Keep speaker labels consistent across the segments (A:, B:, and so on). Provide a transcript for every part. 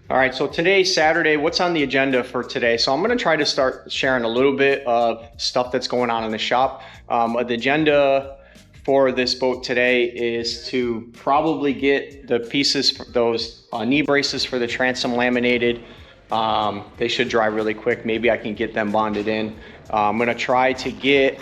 A: All right, so today's Saturday. What's on the agenda for today? So I'm going to try to start sharing a little bit of stuff that's going on in the shop. The agenda for this boat today is to probably get the pieces, those knee braces for the transom laminated. They should dry really quick. Maybe I can get them bonded in. I'm going to try to get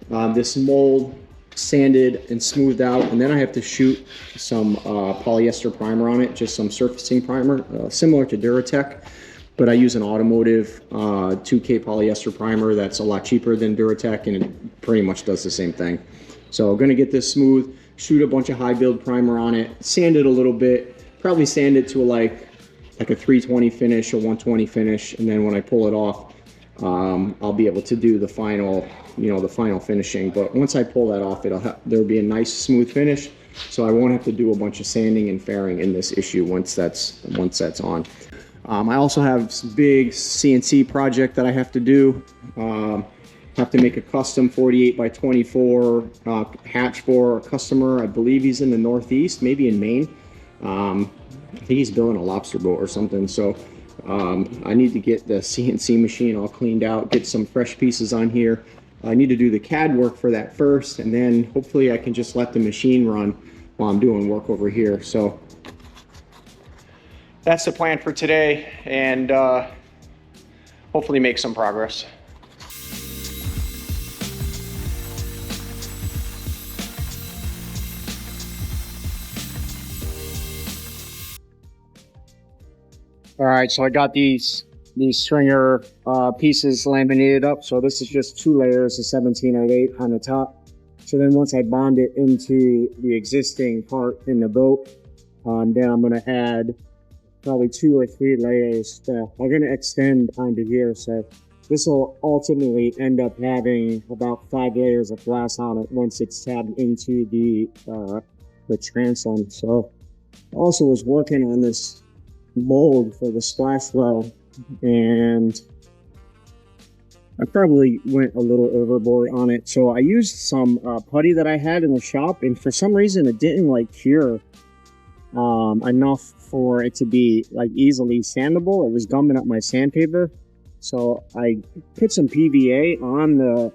A: this mold sanded and smoothed out, and then I have to shoot some polyester primer on it, just some surfacing primer, similar to Duratec, but I use an automotive 2K polyester primer that's a lot cheaper than Duratec, and it pretty much does the same thing. So I'm going to get this smooth, shoot a bunch of high build primer on it, sand it a little bit, probably sand it to like a 320 finish or 120 finish, and then when I pull it off, I'll be able to do the final, the final finishing. But once I pull that off, there'll be a nice smooth finish, so I won't have to do a bunch of sanding and fairing in this issue once that's on. I also have some big CNC project that I have to do. Have to make a custom 48 by 24 hatch for a customer. I believe he's in the Northeast, maybe in Maine. I think he's building a lobster boat or something. So I need to get the CNC machine all cleaned out, get some fresh pieces on here. I need to do the CAD work for that first, and then hopefully I can just let the machine run while I'm doing work over here. So that's the plan for today, and hopefully make some progress. All right, so I got these stringer pieces laminated up. So this is just 2 layers of 1708 on the top. So then once I bond it into the existing part in the boat, then I'm going to add probably 2 or 3 layers that are going to extend onto here. So this will ultimately end up having about 5 layers of glass on it once it's tabbed into the transom. So I also was working on this mold for the splash well, and I probably went a little overboard on it. So I used some putty that I had in the shop, and for some reason it didn't like cure enough for it to be like easily sandable. It was gumming up my sandpaper, so I put some PVA on the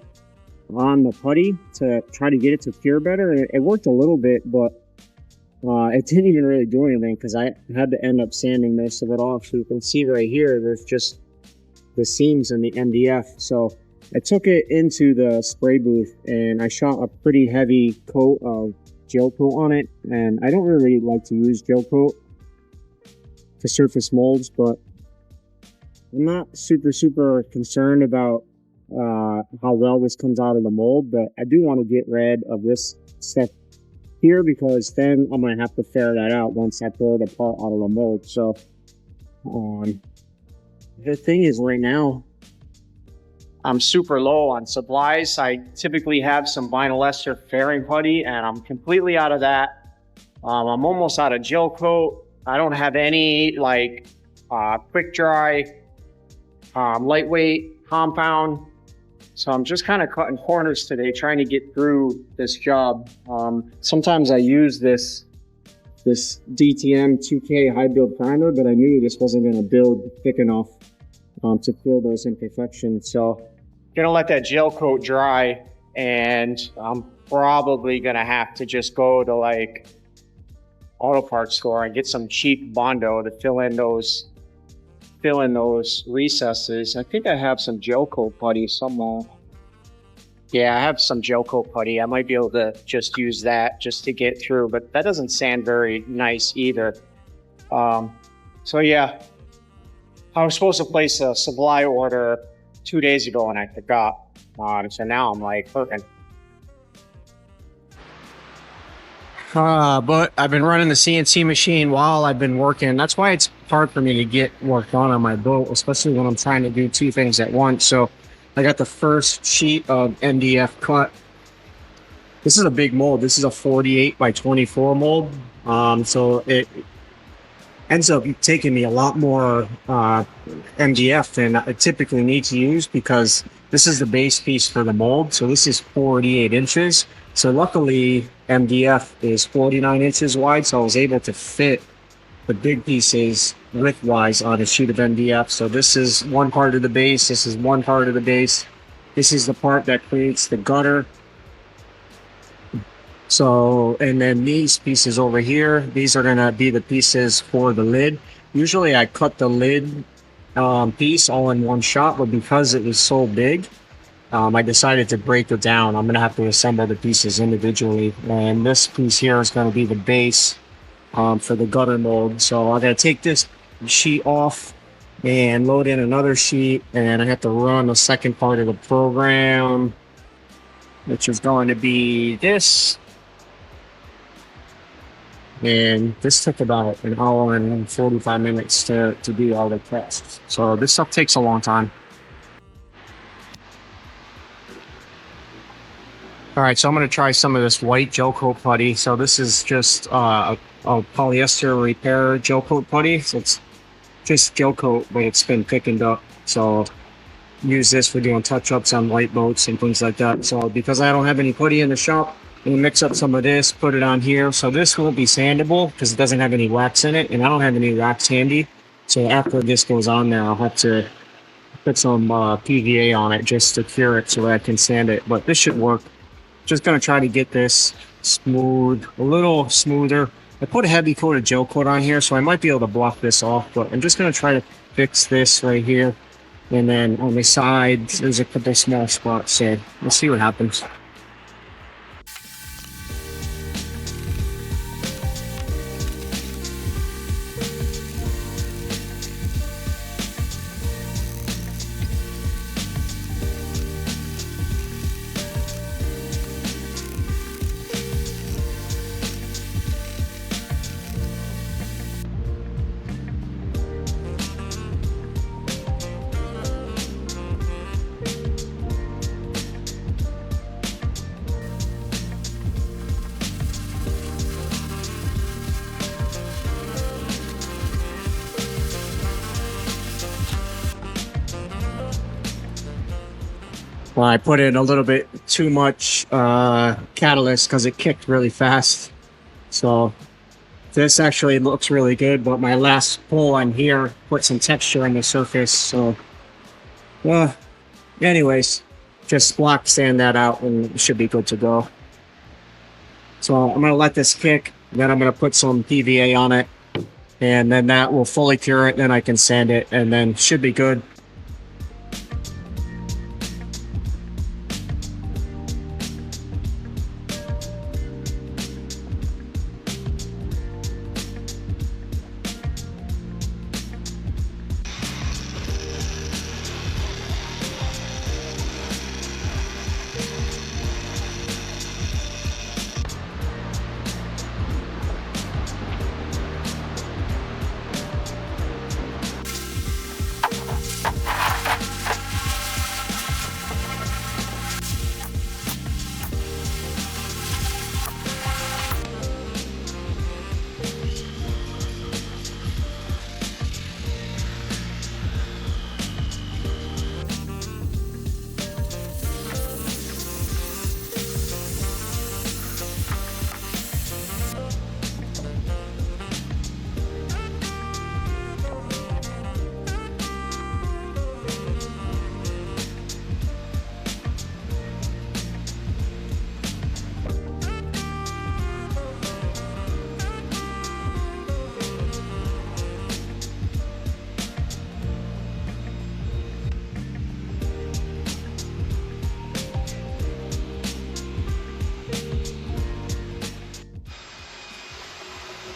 A: putty to try to get it to cure better, and it worked a little bit, but it didn't even really do anything because I had to end up sanding most of it off. So you can see right here, there's just the seams in the MDF. So I took it into the spray booth and I shot a pretty heavy coat of gel coat on it. And I don't really like to use gel coat to surface molds, but I'm not super concerned about how well this comes out of the mold. But I do want to get rid of this step here, because then I'm gonna have to fair that out once I pull the part out of the mold. So the thing is, right now I'm super low on supplies. I typically have some vinyl ester fairing putty, and I'm completely out of that. I'm almost out of gel coat. I don't have any like quick dry lightweight compound. So I'm just kind of cutting corners today, trying to get through this job. Sometimes I use this DTM 2K high build primer, but I knew this wasn't going to build thick enough to fill those imperfections. So I'm going to let that gel coat dry, and I'm probably going to have to just go to like auto parts store and get some cheap Bondo to fill in those recesses. I think I have some gel coat putty somewhere. Yeah, I have some gel coat putty. I might be able to just use that just to get through, but that doesn't sand very nice either. So yeah, I was supposed to place a supply order 2 days ago and I forgot. So now I'm like hurting. But I've been running the CNC machine while I've been working. That's why it's hard for me to get work done on my boat, especially when I'm trying to do 2 things at once. So I got the first sheet of MDF cut. This is a big mold. This is a 48 by 24 mold. So it ends up taking me a lot more MDF than I typically need to use, because this is the base piece for the mold. So this is 48 inches. So luckily MDF is 49 inches wide, so I was able to fit the big pieces widthwise on a sheet of MDF. So this is one part of the base. This is one part of the base. This is the part that creates the gutter. So, and then these pieces over here, these are going to be the pieces for the lid. Usually I cut the lid piece all in one shot, but because it was so big, I decided to break it down. I'm going to have to assemble the pieces individually. And this piece here is going to be the base for the gutter mold. So I'm going to take this sheet off and load in another sheet. And I have to run the second part of the program, which is going to be this. And this took about an hour and 45 minutes to do all the tests. So this stuff takes a long time. All right, so I'm going to try some of this white gel coat putty. So this is just a polyester repair gel coat putty. So it's just gel coat, but it's been thickened up. So use this for doing touch-ups on light boats and things like that. So because I don't have any putty in the shop, I'm gonna mix up some of this, put it on here. So this won't be sandable because it doesn't have any wax in it, and I don't have any wax handy. So after this goes on there, I'll have to put some PVA on it just to cure it so that I can sand it. But this should work. Just gonna try to get this smooth, a little smoother. I put a heavy coat of gel coat on here, so I might be able to block this off, but I'm just gonna try to fix this right here. And then on the sides, there's a couple small spots, so we'll see what happens. Well, I put in a little bit too much catalyst because it kicked really fast. So this actually looks really good, but my last pull on here put some texture on the surface. So, well, anyways, just block sand that out and it should be good to go. So I'm going to let this kick, then I'm going to put some PVA on it, and then that will fully cure it, then I can sand it, and then should be good.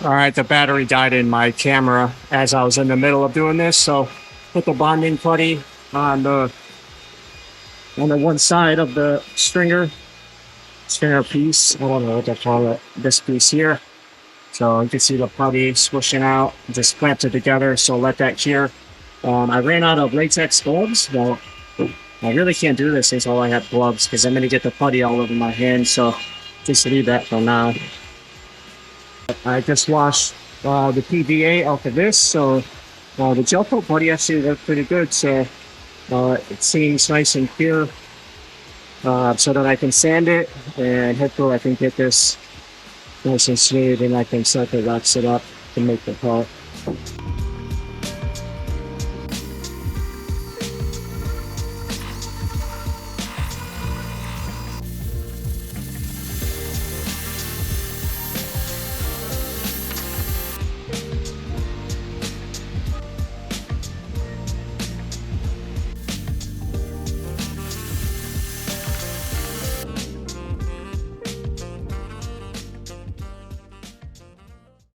A: All right, the battery died in my camera as I was in the middle of doing this, so put the bonding putty on the one side of the stringer piece. I don't know what they call it. This piece here. So you can see the putty swishing out. Just clamped it together. So let that cure. I ran out of latex gloves, but I really can't do this until I have gloves because I'm going to get the putty all over my hands. So just leave that for now. I just washed the PVA off of this, so the gel coat putty actually looks pretty good. So it seems nice and clear, so that I can sand it, and hopefully I can get this nice and smooth, and I can start to wax it up to make the part.